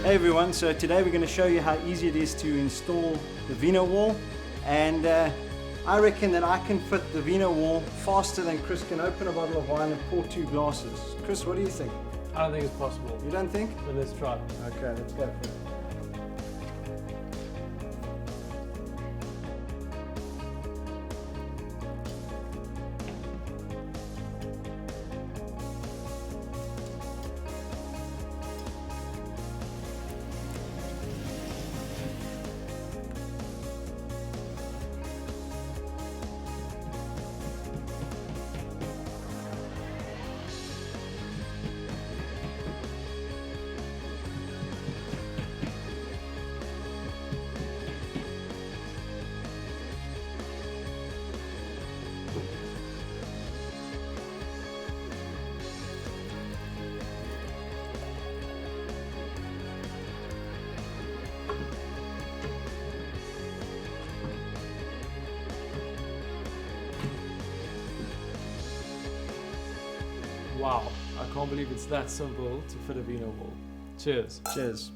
Hey everyone, so today we're going to show you how easy it is to install the Vinowall, and I reckon that I can fit the Vinowall faster than Chris can open a bottle of wine and pour 2 glasses. Chris, what do you think? I don't think it's possible. You don't think? But let's try. Okay, let's go for it. Wow, I can't believe it's that simple to fit a Vinowall. Cheers. Cheers.